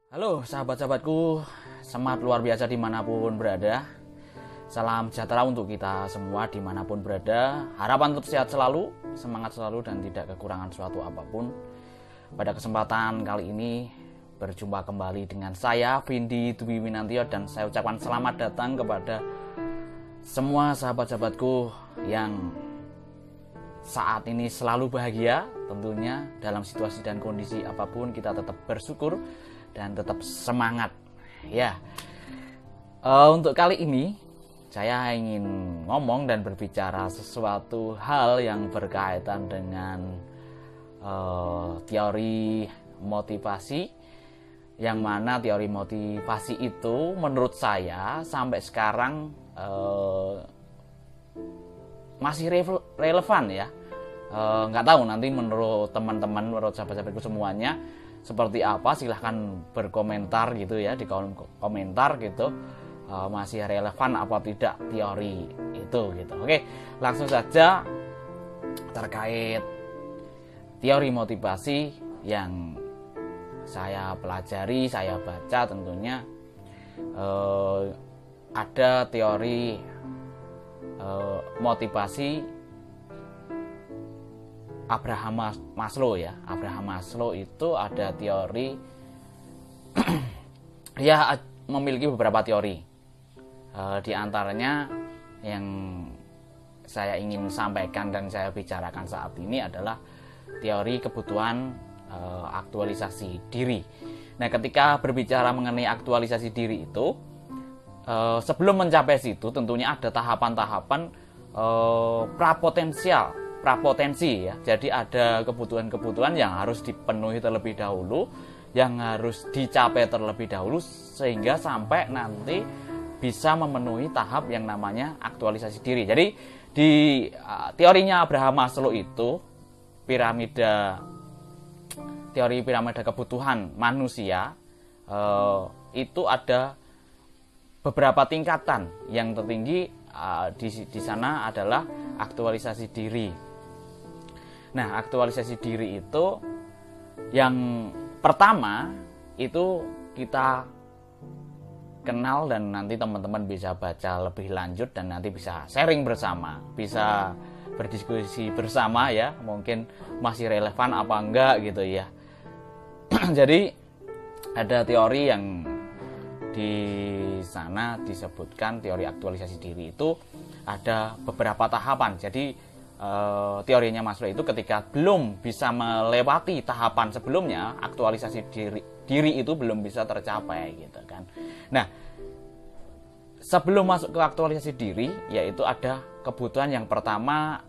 Halo sahabat-sahabatku, semangat luar biasa dimanapun berada. Salam sejahtera untuk kita semua dimanapun berada. Harapan tetap sehat selalu, semangat selalu, dan tidak kekurangan suatu apapun. Pada kesempatan kali ini berjumpa kembali dengan saya Vindi Dwi Winantio, dan saya ucapkan selamat datang kepada semua sahabat-sahabatku yang saat ini selalu bahagia. Tentunya dalam situasi dan kondisi apapun kita tetap bersyukur dan tetap semangat ya. Untuk kali ini saya ingin ngomong dan berbicara sesuatu hal yang berkaitan dengan teori motivasi, yang mana teori motivasi itu menurut saya sampai sekarang masih relevan ya. Nggak tahu nanti menurut teman-teman, menurut sahabat-sahabatku semuanya seperti apa, silahkan berkomentar gitu ya di kolom komentar gitu, masih relevan apa tidak teori itu gitu. Oke, langsung saja terkait teori motivasi yang saya pelajari, saya baca. Tentunya ada teori motivasi Abraham Maslow ya. Abraham Maslow itu ada teori dia memiliki beberapa teori. Di antaranya yang saya ingin sampaikan dan saya bicarakan saat ini adalah teori kebutuhan aktualisasi diri. Nah, ketika berbicara mengenai aktualisasi diri itu, sebelum mencapai situ tentunya ada tahapan-tahapan prapotensi ya. Jadi ada kebutuhan-kebutuhan yang harus dipenuhi terlebih dahulu, yang harus dicapai terlebih dahulu, sehingga sampai nanti bisa memenuhi tahap yang namanya aktualisasi diri. Jadi di teorinya Abraham Maslow itu teori piramida kebutuhan manusia itu ada beberapa tingkatan. Yang tertinggi di sana adalah aktualisasi diri. Nah, aktualisasi diri itu yang pertama itu kita kenal, dan nanti teman-teman bisa baca lebih lanjut dan nanti bisa sharing bersama, bisa berdiskusi bersama ya, mungkin masih relevan apa enggak gitu ya. Jadi ada teori yang di sana disebutkan teori aktualisasi diri itu ada beberapa tahapan. Jadi teorinya Maslow itu ketika belum bisa melewati tahapan sebelumnya, aktualisasi diri itu belum bisa tercapai gitu kan. Nah, sebelum masuk ke aktualisasi diri, yaitu ada kebutuhan yang pertama,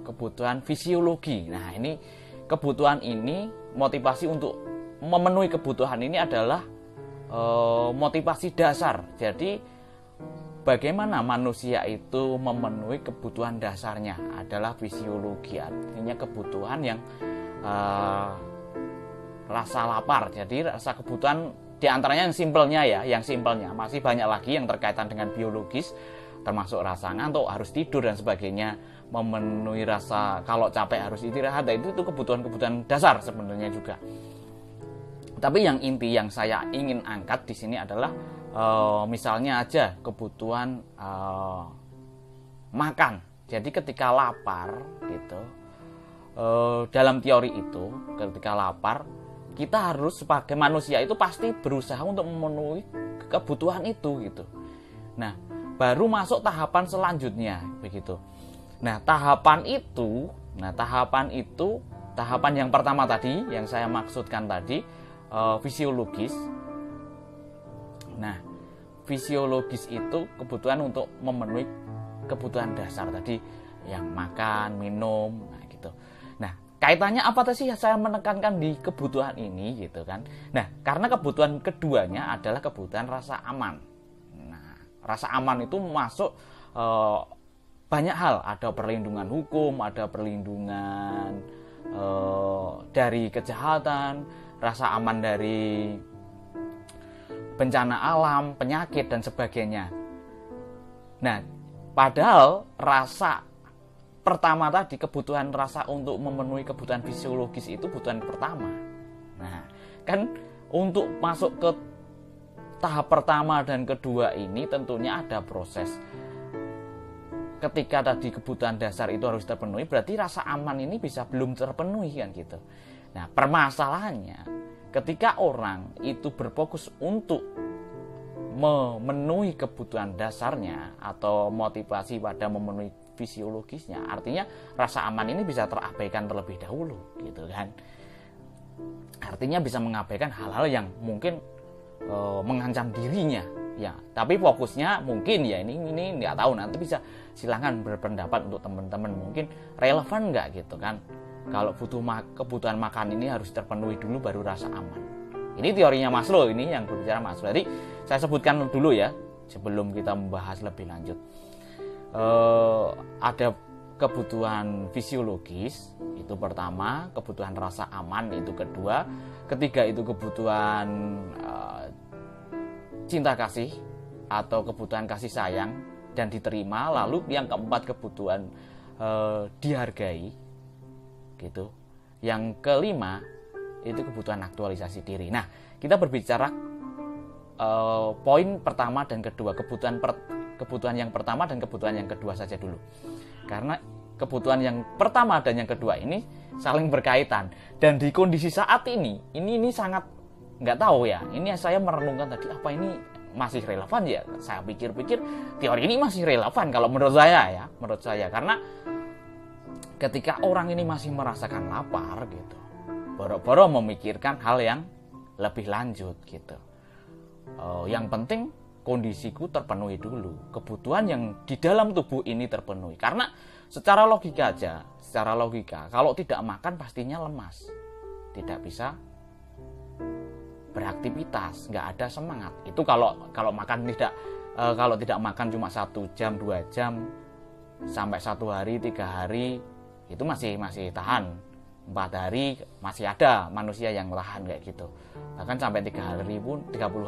kebutuhan fisiologi. Nah, ini kebutuhan ini, motivasi untuk memenuhi kebutuhan ini adalah motivasi dasar. Jadi bagaimana manusia itu memenuhi kebutuhan dasarnya adalah fisiologi, artinya kebutuhan yang rasa lapar. Jadi rasa kebutuhan diantaranya yang simpelnya ya, yang simpelnya. Masih banyak lagi yang terkaitan dengan biologis, termasuk rasa ngantuk, harus tidur dan sebagainya, memenuhi rasa kalau capek harus istirahat. Itu kebutuhan-kebutuhan dasar sebenarnya juga. Tapi yang inti yang saya ingin angkat di sini adalah misalnya aja kebutuhan makan. Jadi ketika lapar gitu, dalam teori itu ketika lapar kita harus sebagai manusia itu pasti berusaha untuk memenuhi kebutuhan itu gitu. Nah, baru masuk tahapan selanjutnya begitu. Nah, tahapan yang pertama tadi yang saya maksudkan tadi fisiologis. Nah, fisiologis itu kebutuhan untuk memenuhi kebutuhan dasar tadi, yang makan, minum, nah gitu. Nah, kaitannya apa sih saya menekankan di kebutuhan ini gitu kan? Nah, karena kebutuhan keduanya adalah kebutuhan rasa aman. Nah, rasa aman itu masuk banyak hal, ada perlindungan hukum, ada perlindungan dari kejahatan, rasa aman dari bencana alam, penyakit dan sebagainya. Nah, padahal rasa pertama tadi, kebutuhan rasa untuk memenuhi kebutuhan fisiologis itu kebutuhan pertama. Nah, kan untuk masuk ke tahap pertama dan kedua ini tentunya ada proses. Ketika tadi kebutuhan dasar itu harus terpenuhi, berarti rasa aman ini bisa belum terpenuhi kan gitu. Nah, permasalahannya ketika orang itu berfokus untuk memenuhi kebutuhan dasarnya atau motivasi pada memenuhi fisiologisnya, artinya rasa aman ini bisa terabaikan terlebih dahulu gitu kan. Artinya bisa mengabaikan hal-hal yang mungkin mengancam dirinya ya, tapi fokusnya mungkin ya ini nggak tahu, nanti bisa silahkan berpendapat untuk teman-teman, mungkin relevan nggak gitu kan. Kalau kebutuhan makan ini harus terpenuhi dulu baru rasa aman. Ini teorinya Maslow, ini yang berbicara Maslow. Jadi saya sebutkan dulu ya sebelum kita membahas lebih lanjut. Ada kebutuhan fisiologis itu pertama, kebutuhan rasa aman itu kedua, ketiga itu kebutuhan cinta kasih atau kebutuhan kasih sayang dan diterima, lalu yang keempat kebutuhan dihargai gitu. Yang kelima itu kebutuhan aktualisasi diri. Nah, kita berbicara poin pertama dan kedua, kebutuhan yang pertama dan kebutuhan yang kedua saja dulu. Karena kebutuhan yang pertama dan yang kedua ini saling berkaitan, dan di kondisi saat ini sangat nggak tahu ya. Ini saya merenungkan tadi, apa ini masih relevan ya? Saya pikir-pikir teori ini masih relevan kalau menurut saya ya, karena ketika orang ini masih merasakan lapar gitu, boro-boro memikirkan hal yang lebih lanjut gitu. Yang penting kondisiku terpenuhi dulu, kebutuhan yang di dalam tubuh ini terpenuhi. Karena secara logika kalau tidak makan pastinya lemas, tidak bisa beraktivitas, nggak ada semangat. Itu kalau makan kalau tidak makan cuma 1 jam 2 jam sampai 1 hari 3 hari itu masih tahan. 4 hari masih ada manusia yang tahan kayak gitu. Bahkan sampai 30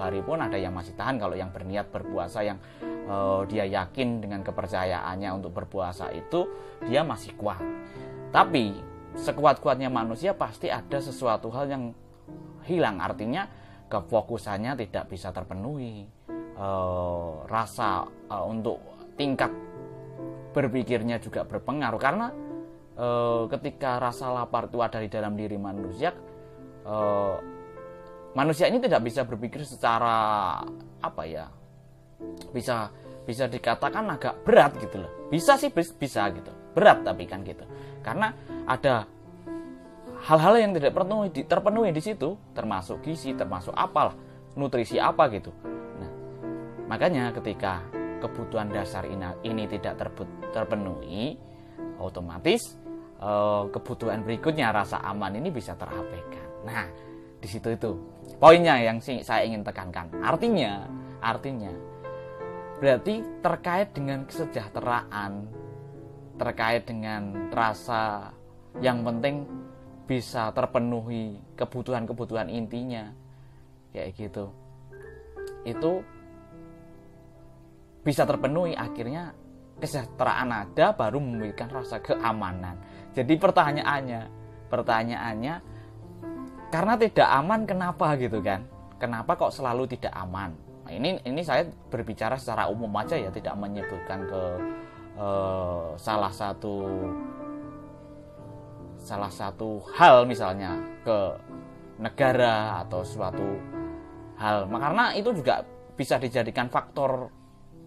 hari pun ada yang masih tahan kalau yang berniat berpuasa, yang dia yakin dengan kepercayaannya untuk berpuasa itu dia masih kuat. Tapi sekuat-kuatnya manusia pasti ada sesuatu hal yang hilang, artinya kefokusannya tidak bisa terpenuhi, rasa untuk tingkat berpikirnya juga berpengaruh. Karena ketika rasa lapar itu ada di dalam diri manusia, manusia ini tidak bisa berpikir secara bisa dikatakan agak berat gitu loh. Bisa sih, bisa gitu, berat tapi kan gitu, karena ada hal-hal yang tidak terpenuhi di situ, termasuk gizi, termasuk apalah, nutrisi apa gitu. Nah, makanya ketika kebutuhan dasar ini tidak terpenuhi, otomatis kebutuhan berikutnya, rasa aman ini bisa terabaikan. Nah, di situ itu poinnya yang saya ingin tekankan. Artinya berarti terkait dengan kesejahteraan, terkait dengan rasa yang penting bisa terpenuhi kebutuhan intinya kayak gitu, itu bisa terpenuhi, akhirnya kesejahteraan ada, baru memberikan rasa keamanan. Jadi pertanyaannya karena tidak aman kenapa gitu kan? Kenapa kok selalu tidak aman? Nah, ini saya berbicara secara umum aja ya, tidak menyebutkan ke salah satu hal, misalnya ke negara atau suatu hal. Karena itu juga bisa dijadikan faktor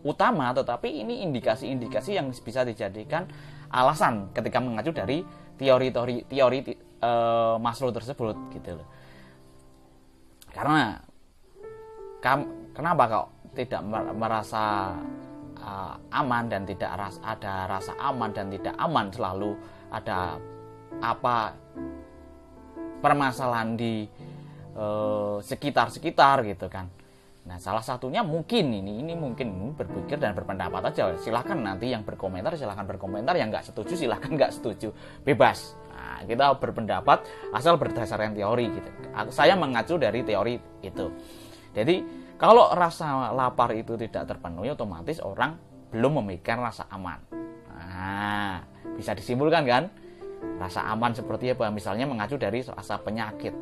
utama, tetapi ini indikasi-indikasi yang bisa dijadikan alasan ketika mengacu dari teori Maslow tersebut gitu loh. Karena kenapa kok tidak merasa aman dan tidak ada rasa aman dan tidak aman, selalu ada apa permasalahan di sekitar gitu kan. Nah, salah satunya mungkin ini mungkin berpikir dan berpendapat aja. Silahkan nanti yang berkomentar, silahkan berkomentar. Yang nggak setuju, silahkan nggak setuju. Bebas. Nah, kita berpendapat asal berdasarkan teori gitu. Saya mengacu dari teori itu. Jadi, kalau rasa lapar itu tidak terpenuhi, otomatis orang belum memikirkan rasa aman. Nah, Bisa disimpulkan kan? Rasa aman seperti apa? Misalnya mengacu dari rasa penyakit.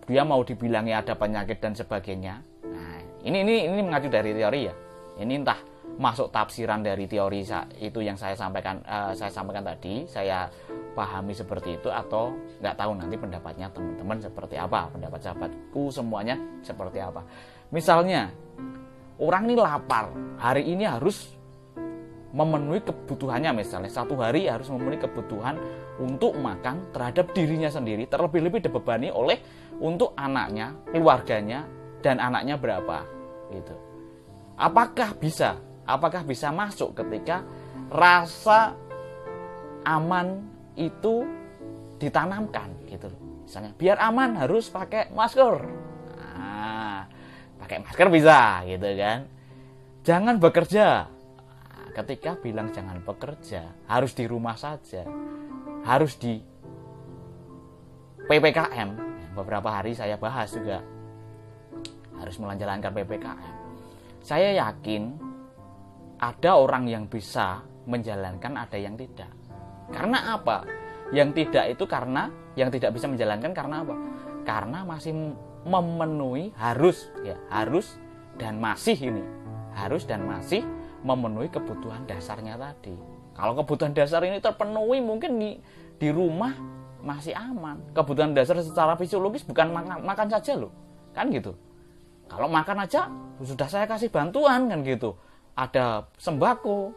Dia mau dibilangi ada penyakit dan sebagainya. Nah, ini mengacu dari teori ya. Ini entah masuk tafsiran dari teori itu yang saya sampaikan tadi, saya pahami seperti itu, atau nggak tahu nanti pendapatnya teman-teman seperti apa, pendapat sahabatku semuanya seperti apa. Misalnya orang ini lapar, hari ini harus memenuhi kebutuhannya, misalnya satu hari harus memenuhi kebutuhan untuk makan terhadap dirinya sendiri, terlebih-lebih dibebani oleh untuk anaknya, keluarganya, dan anaknya berapa gitu. Apakah bisa masuk ketika rasa aman itu ditanamkan gitu loh. Misalnya biar aman harus pakai masker. Nah, pakai masker bisa gitu kan. Jangan bekerja. Nah, ketika bilang jangan bekerja, harus di rumah saja. Harus di PPKM. Beberapa hari saya bahas juga. Harus menjalankan PPKM. Saya yakin ada orang yang bisa menjalankan, ada yang tidak. Karena apa? Yang tidak itu karena yang tidak bisa menjalankan karena apa? Karena masih memenuhi harus dan masih memenuhi kebutuhan dasarnya tadi. Kalau kebutuhan dasar ini terpenuhi, mungkin di rumah masih aman. Kebutuhan dasar secara fisiologis bukan makan saja loh, kan gitu. Kalau makan aja sudah saya kasih bantuan kan gitu. Ada sembako,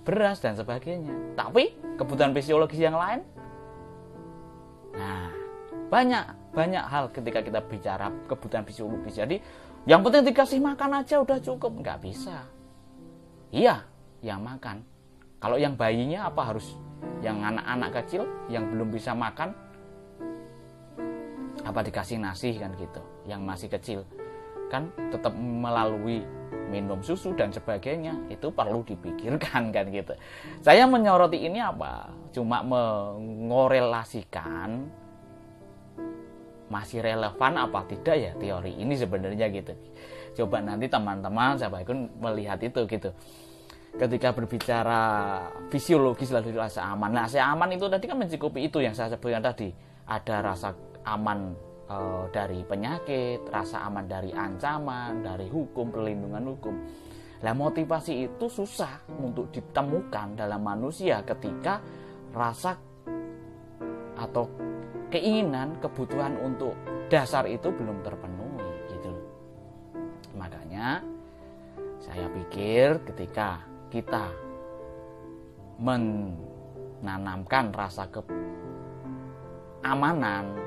beras dan sebagainya. Tapi kebutuhan fisiologis yang lain, nah banyak hal ketika kita bicara kebutuhan fisiologis. Jadi yang penting dikasih makan aja udah cukup, nggak bisa. Iya, yang makan. Kalau yang bayinya apa harus? Yang anak-anak kecil yang belum bisa makan, apa dikasih nasi kan gitu? Yang masih kecil kan tetap melalui minum susu dan sebagainya, itu perlu dipikirkan kan gitu. Saya menyoroti ini apa? Cuma mengorelasikan masih relevan apa tidak ya teori ini sebenarnya gitu. Coba nanti teman-teman sahabatku melihat itu gitu. Ketika berbicara fisiologis lalu rasa aman. Nah, rasa aman itu tadi kan mencukupi itu yang saya sebutkan tadi. Ada rasa aman dari penyakit, rasa aman dari ancaman, dari hukum, perlindungan hukum. Nah, motivasi itu susah untuk ditemukan dalam manusia ketika rasa atau keinginan, kebutuhan untuk dasar itu belum terpenuhi gitu loh. Makanya saya pikir ketika kita menanamkan rasa keamanan,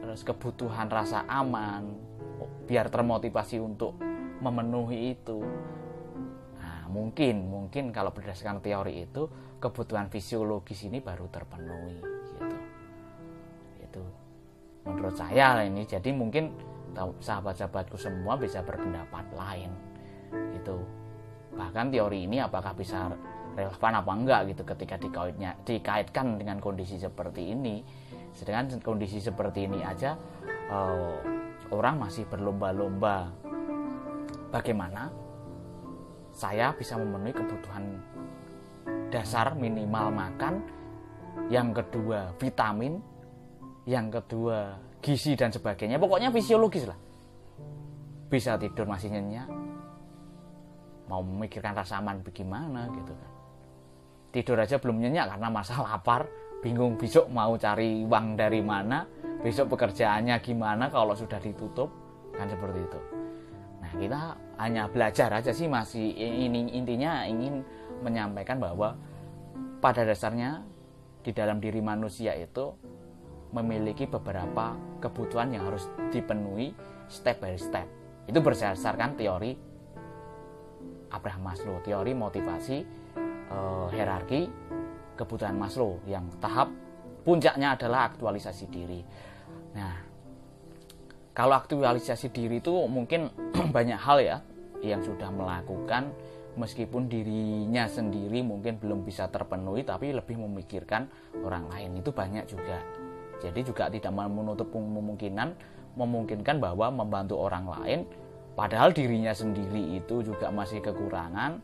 terus kebutuhan rasa aman, biar termotivasi untuk memenuhi itu. Nah, mungkin kalau berdasarkan teori itu kebutuhan fisiologis ini baru terpenuhi gitu. Itu menurut saya ini. Jadi mungkin sahabat-sahabatku semua bisa berpendapat lain gitu. Bahkan teori ini apakah bisa relevan apa enggak gitu ketika dikaitkan dengan kondisi seperti ini. Sedangkan kondisi seperti ini aja orang masih berlomba-lomba bagaimana saya bisa memenuhi kebutuhan dasar, minimal makan, yang kedua vitamin, yang kedua gizi dan sebagainya. Pokoknya fisiologis lah. Bisa tidur masih nyenyak, mau memikirkan rasa aman bagaimana gitu kan. Tidur aja belum nyenyak karena masa lapar, bingung besok mau cari uang dari mana, besok pekerjaannya gimana kalau sudah ditutup, kan seperti itu. Nah, kita hanya belajar aja sih, masih ini intinya ingin menyampaikan bahwa pada dasarnya di dalam diri manusia itu memiliki beberapa kebutuhan yang harus dipenuhi step by step. Itu berdasarkan teori Abraham Maslow, teori motivasi hierarki kebutuhan Maslow, yang tahap puncaknya adalah aktualisasi diri. Nah, kalau aktualisasi diri itu mungkin banyak hal ya yang sudah melakukan, meskipun dirinya sendiri mungkin belum bisa terpenuhi, tapi lebih memikirkan orang lain, itu banyak juga. Jadi juga tidak menutup memungkinkan bahwa membantu orang lain, padahal dirinya sendiri itu juga masih kekurangan,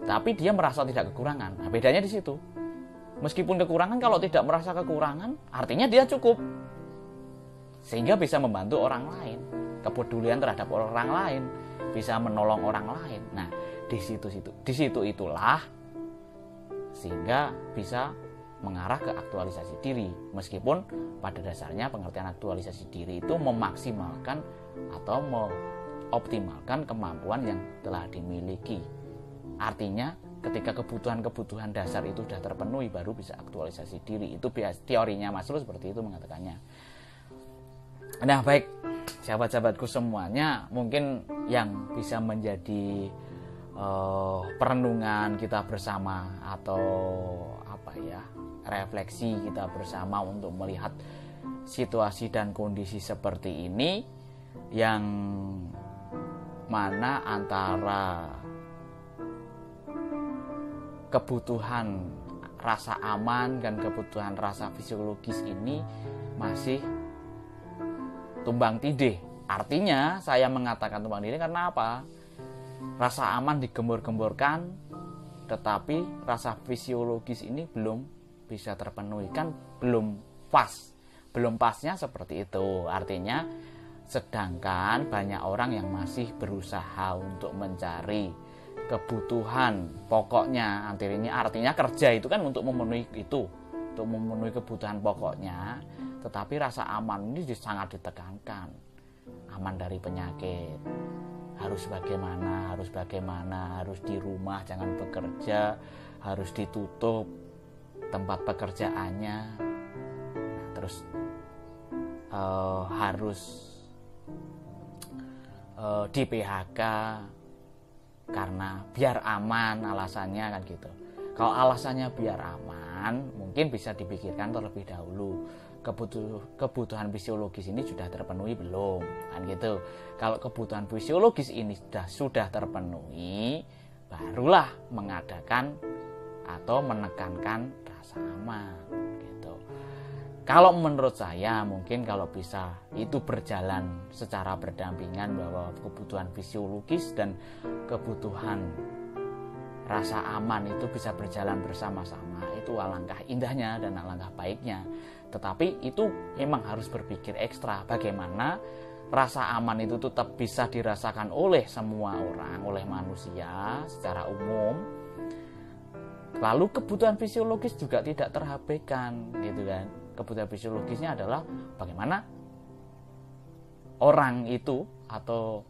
tapi dia merasa tidak kekurangan. Nah, bedanya di situ. Meskipun kekurangan, kalau tidak merasa kekurangan, artinya dia cukup. Sehingga bisa membantu orang lain. Kepedulian terhadap orang lain, bisa menolong orang lain. Nah, di situ itulah sehingga bisa mengarah ke aktualisasi diri. Meskipun pada dasarnya pengertian aktualisasi diri itu memaksimalkan atau mengoptimalkan kemampuan yang telah dimiliki. Artinya ketika kebutuhan-kebutuhan dasar itu sudah terpenuhi, baru bisa aktualisasi diri. Itu teorinya Maslow seperti itu mengatakannya. Nah, baik sahabat-sahabatku semuanya, mungkin yang bisa menjadi perenungan kita bersama atau refleksi kita bersama untuk melihat situasi dan kondisi seperti ini, yang mana antara kebutuhan rasa aman dan kebutuhan rasa fisiologis ini masih tumbang tindih. Artinya saya mengatakan tumbang tindih karena apa? Rasa aman digembor-gemborkan, tetapi rasa fisiologis ini belum bisa terpenuhi, kan belum pas. Belum pasnya seperti itu. Artinya sedangkan banyak orang yang masih berusaha untuk mencari kebutuhan pokoknya, artinya kerja itu kan untuk memenuhi itu, untuk memenuhi kebutuhan pokoknya, tetapi rasa aman ini sangat ditekankan. Aman dari penyakit, harus bagaimana, harus di rumah, jangan bekerja, harus ditutup tempat pekerjaannya, terus harus di PHK karena biar aman alasannya, kan gitu. Kalau alasannya biar aman, mungkin bisa dipikirkan terlebih dahulu kebutuhan fisiologis ini sudah terpenuhi belum, kan gitu. Kalau kebutuhan fisiologis ini sudah terpenuhi, barulah mengadakan atau menekankan rasa aman, gitu. Kalau menurut saya mungkin kalau bisa itu berjalan secara berdampingan, bahwa kebutuhan fisiologis dan kebutuhan rasa aman itu bisa berjalan bersama-sama. Itu alangkah indahnya dan alangkah baiknya. Tetapi itu memang harus berpikir ekstra bagaimana rasa aman itu tetap bisa dirasakan oleh semua orang, oleh manusia secara umum. Lalu kebutuhan fisiologis juga tidak terabaikan, gitu kan. Kebutuhan fisiologisnya adalah bagaimana orang itu atau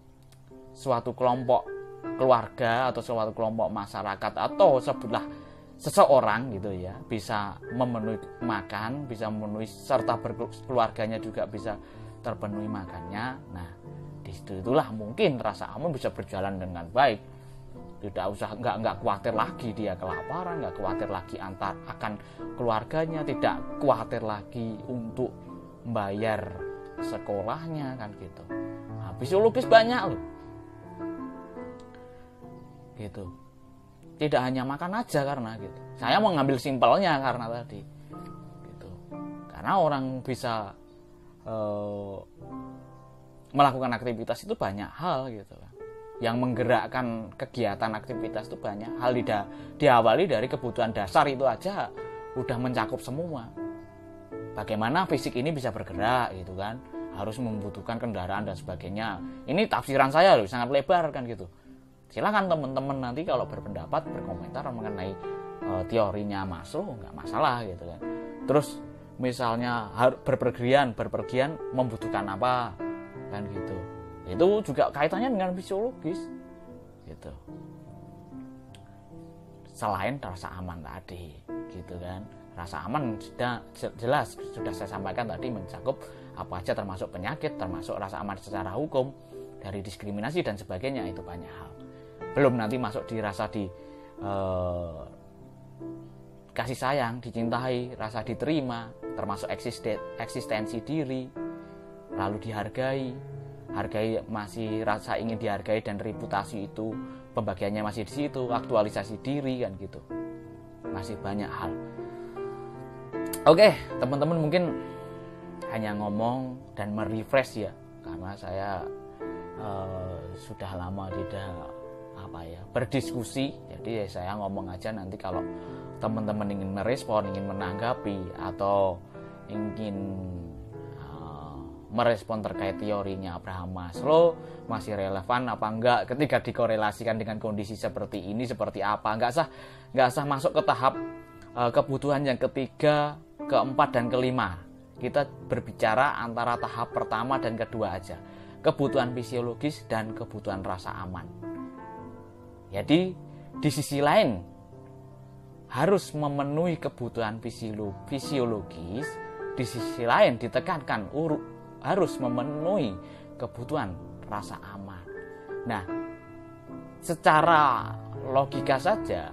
suatu kelompok keluarga atau suatu kelompok masyarakat atau sebutlah seseorang gitu ya, bisa memenuhi makan, bisa memenuhi serta berkeluarganya juga bisa terpenuhi makannya. Nah, disitulah mungkin rasa aman bisa berjalan dengan baik. Tidak usah nggak khawatir lagi dia kelaparan, nggak khawatir lagi akan keluarganya, tidak khawatir lagi untuk membayar sekolahnya, kan gitu. Nah, fisiologis banyak loh, gitu. Tidak hanya makan aja karena gitu. Saya mau ngambil simpelnya karena tadi, gitu. Karena orang bisa melakukan aktivitas itu banyak hal, gitu kan. Yang menggerakkan kegiatan aktivitas itu banyak hal, diawali dari kebutuhan dasar itu aja udah mencakup semua. Bagaimana fisik ini bisa bergerak, gitu kan, harus membutuhkan kendaraan dan sebagainya. Ini tafsiran saya loh, sangat lebar kan gitu. Silakan teman-teman nanti kalau berpendapat, berkomentar mengenai teorinya Maslow, nggak masalah gitu kan. Terus misalnya berpergian membutuhkan apa, kan gitu. Itu juga kaitannya dengan fisiologis, gitu. Selain rasa aman tadi, gitu kan. Rasa aman sudah jelas sudah saya sampaikan tadi, mencakup apa aja, termasuk penyakit, termasuk rasa aman secara hukum, dari diskriminasi dan sebagainya, itu banyak hal. Belum nanti masuk di rasa kasih sayang, dicintai, rasa diterima, termasuk eksistensi diri, lalu dihargai, masih rasa ingin dihargai dan reputasi itu pembagiannya masih di situ, aktualisasi diri, kan gitu. Masih banyak hal. Oke, teman-teman, mungkin hanya ngomong dan merefresh ya, karena saya sudah lama tidak berdiskusi. Jadi saya ngomong aja, nanti kalau teman-teman ingin merespon, ingin menanggapi, atau ingin merespon terkait teorinya Abraham Maslow masih relevan apa enggak ketika dikorelasikan dengan kondisi seperti ini, seperti apa. Nggak usah masuk ke tahap kebutuhan yang ketiga, keempat, dan kelima. Kita berbicara antara tahap pertama dan kedua aja, kebutuhan fisiologis dan kebutuhan rasa aman. Jadi di sisi lain harus memenuhi kebutuhan fisiologis, di sisi lain ditekankan harus memenuhi kebutuhan rasa aman. Nah, secara logika saja,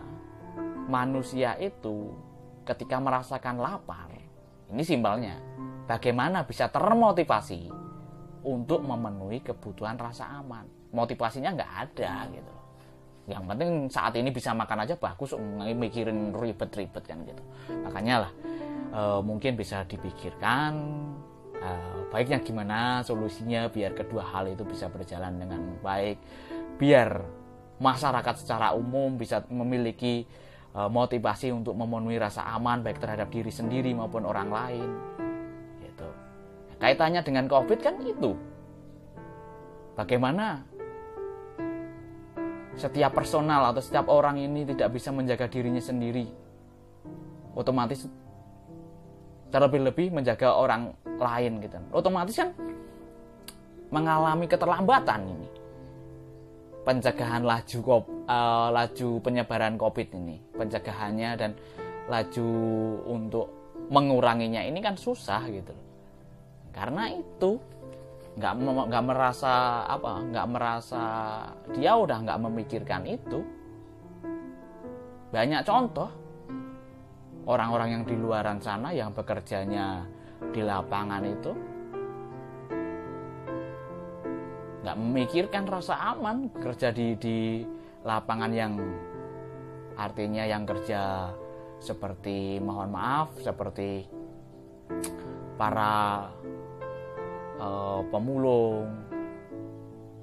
manusia itu ketika merasakan lapar, ini simpelnya, bagaimana bisa termotivasi untuk memenuhi kebutuhan rasa aman? Motivasinya nggak ada gitu. Yang penting saat ini bisa makan aja bagus, mikirin ribet-ribet kan gitu. Makanya lah mungkin bisa dipikirkan baiknya gimana solusinya biar kedua hal itu bisa berjalan dengan baik, biar masyarakat secara umum bisa memiliki motivasi untuk memenuhi rasa aman baik terhadap diri sendiri maupun orang lain gitu. Kaitannya dengan COVID kan itu, bagaimana setiap personal atau setiap orang ini tidak bisa menjaga dirinya sendiri, otomatis terlebih-lebih menjaga orang lain gitu. Otomatis kan mengalami keterlambatan ini pencegahan laju penyebaran COVID ini, pencegahannya dan laju untuk menguranginya ini kan susah gitu. Karena itu nggak merasa dia udah nggak memikirkan itu. Banyak contoh orang-orang yang di luaran sana yang bekerjanya di lapangan itu nggak memikirkan rasa aman, kerja di lapangan yang artinya yang kerja seperti, mohon maaf, seperti para pemulung,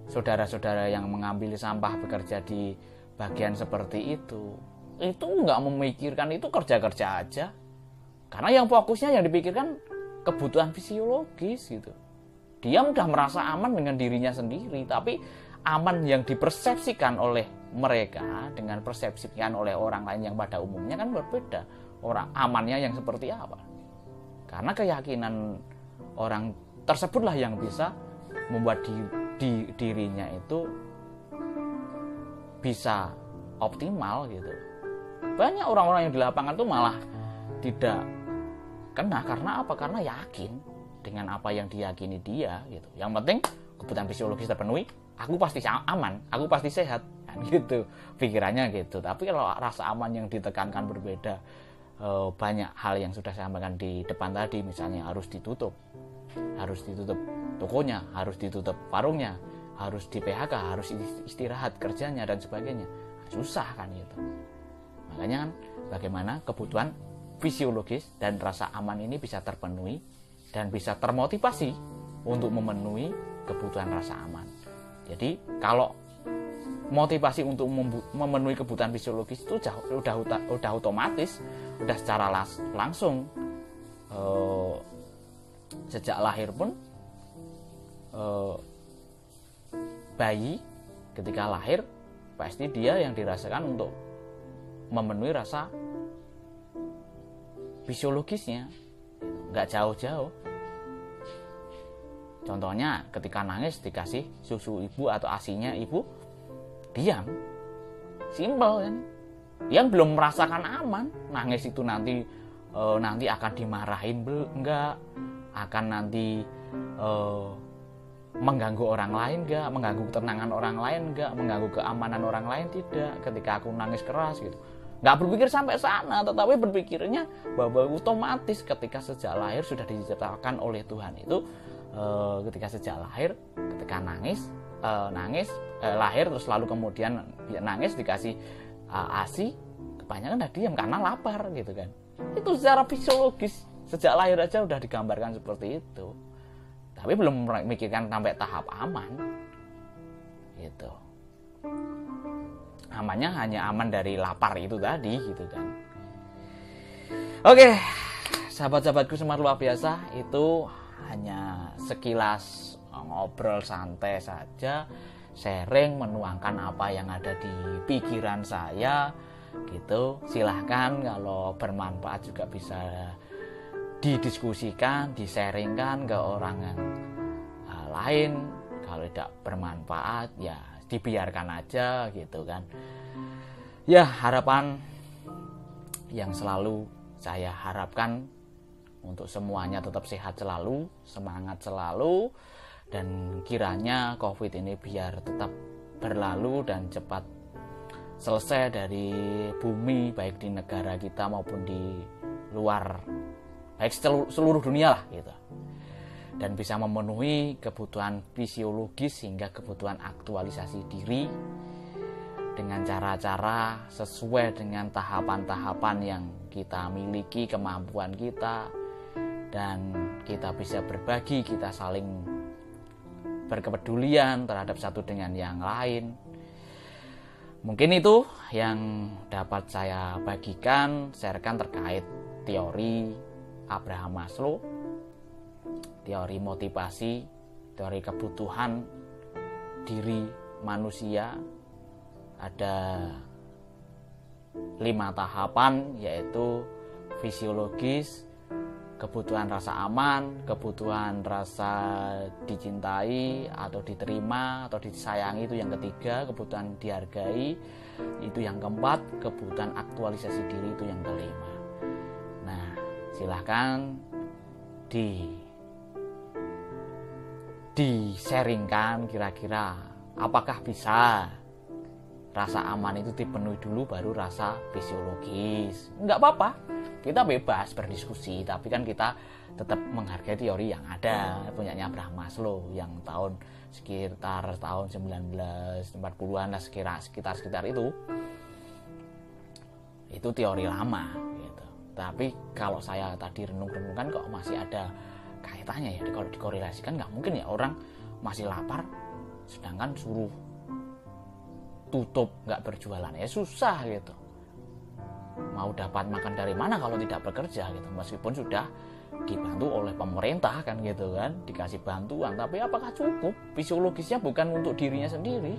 saudara-saudara yang mengambil sampah bekerja di bagian seperti itu nggak memikirkan itu, kerja-kerja aja. Karena yang fokusnya yang dipikirkan kebutuhan fisiologis gitu. Dia udah merasa aman dengan dirinya sendiri, tapi aman yang dipersepsikan oleh mereka dengan persepsikan oleh orang lain yang pada umumnya kan berbeda. Orang amannya yang seperti apa? Karena keyakinan orang tersebutlah yang bisa membuat dirinya itu bisa optimal gitu. Banyak orang-orang yang di lapangan tuh malah tidak kena karena apa? Karena yakin dengan apa yang diyakini dia gitu. Yang penting kebutuhan fisiologis terpenuhi, aku pasti aman, aku pasti sehat kan gitu pikirannya gitu. Tapi kalau rasa aman yang ditekankan berbeda, banyak hal yang sudah saya sampaikan di depan tadi, misalnya harus ditutup tokonya, harus ditutup warungnya, harus di PHK, harus istirahat kerjanya dan sebagainya, susah kan gitu. Makanya kan bagaimana kebutuhan fisiologis dan rasa aman ini bisa terpenuhi dan bisa termotivasi untuk memenuhi kebutuhan rasa aman. Jadi kalau motivasi untuk memenuhi kebutuhan fisiologis itu udah otomatis, udah secara langsung sejak lahir pun bayi ketika lahir pasti dia yang dirasakan untuk memenuhi rasa fisiologisnya, nggak jauh-jauh. Contohnya ketika nangis dikasih susu ibu atau asinya ibu, diam, simpel kan. Dia belum merasakan aman, nangis itu nanti akan dimarahin enggak, akan nanti mengganggu orang lain enggak, mengganggu ketenangan orang lain enggak, mengganggu keamanan orang lain tidak ketika aku nangis keras gitu. Nggak berpikir sampai sana, tetapi berpikirnya bahwa otomatis ketika sejak lahir sudah diciptakan oleh Tuhan itu, ketika sejak lahir, ketika nangis lahir terus lalu kemudian nangis dikasih ASI, kebanyakan udah diam karena lapar gitu kan. Itu secara fisiologis sejak lahir aja udah digambarkan seperti itu, tapi belum memikirkan sampai tahap aman gitu. amannya hanya aman dari lapar itu tadi gitu kan. Oke, sahabat-sahabatku semua luar biasa, itu hanya sekilas ngobrol santai saja, sharing, menuangkan apa yang ada di pikiran saya gitu. Silahkan kalau bermanfaat juga bisa didiskusikan, di-sharingkan ke orang yang lain. Kalau tidak bermanfaat ya dibiarkan aja gitu kan. Ya, harapan yang selalu saya harapkan untuk semuanya tetap sehat selalu, semangat selalu, dan kiranya COVID ini biar tetap berlalu dan cepat selesai dari bumi, baik di negara kita maupun di luar, baik seluruh dunia lah gitu, dan bisa memenuhi kebutuhan fisiologis hingga kebutuhan aktualisasi diri dengan cara-cara sesuai dengan tahapan-tahapan yang kita miliki, kemampuan kita, dan kita bisa berbagi, kita saling berkepedulian terhadap satu dengan yang lain. Mungkin itu yang dapat saya bagikan, sharekan terkait teori Abraham Maslow, teori motivasi, teori kebutuhan diri manusia. Ada 5 tahapan, yaitu fisiologis, kebutuhan rasa aman, kebutuhan rasa dicintai atau diterima atau disayangi, itu yang ketiga, kebutuhan dihargai itu yang keempat, kebutuhan aktualisasi diri itu yang kelima. Nah, silahkan di-sharingkan kira-kira apakah bisa rasa aman itu dipenuhi dulu baru rasa fisiologis. Enggak apa-apa, kita bebas berdiskusi, tapi kan kita tetap menghargai teori yang ada, punyanya Abraham Maslow yang sekitar tahun 1940-an lah, sekitar itu. Itu teori lama gitu. Tapi kalau saya tadi renung-renungkan kok masih ada kaitannya ya, kalau dikorelasikan nggak mungkin ya orang masih lapar sedangkan suruh tutup nggak berjualan, ya susah gitu. Mau dapat makan dari mana kalau tidak bekerja gitu, meskipun sudah dibantu oleh pemerintah kan gitu kan, dikasih bantuan, tapi apakah cukup? Fisiologisnya bukan untuk dirinya sendiri,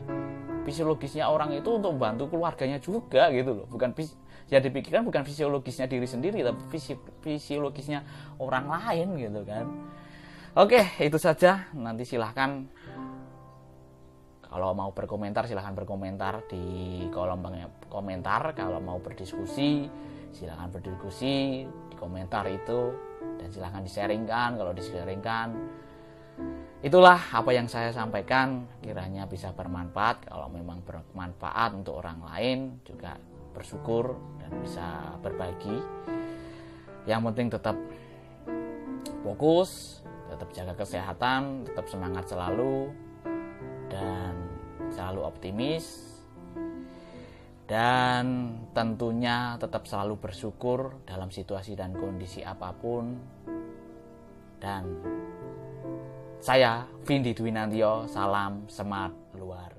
fisiologisnya orang itu untuk membantu keluarganya juga gitu loh. Bukan ya dipikirkan bukan fisiologisnya diri sendiri, tapi fisiologisnya orang lain gitu kan. Oke, itu saja. Nanti silahkan kalau mau berkomentar, silahkan berkomentar di kolom komentar. Kalau mau berdiskusi, silahkan berdiskusi di komentar itu, dan silahkan di-sharingkan. Kalau di-sharingkan, itulah apa yang saya sampaikan, kiranya bisa bermanfaat. Kalau memang bermanfaat untuk orang lain, juga bersyukur dan bisa berbagi. Yang penting tetap fokus, tetap jaga kesehatan, tetap semangat selalu, dan selalu optimis, dan tentunya tetap selalu bersyukur dalam situasi dan kondisi apapun. Dan saya Vindi Dwinantio, salam smart luar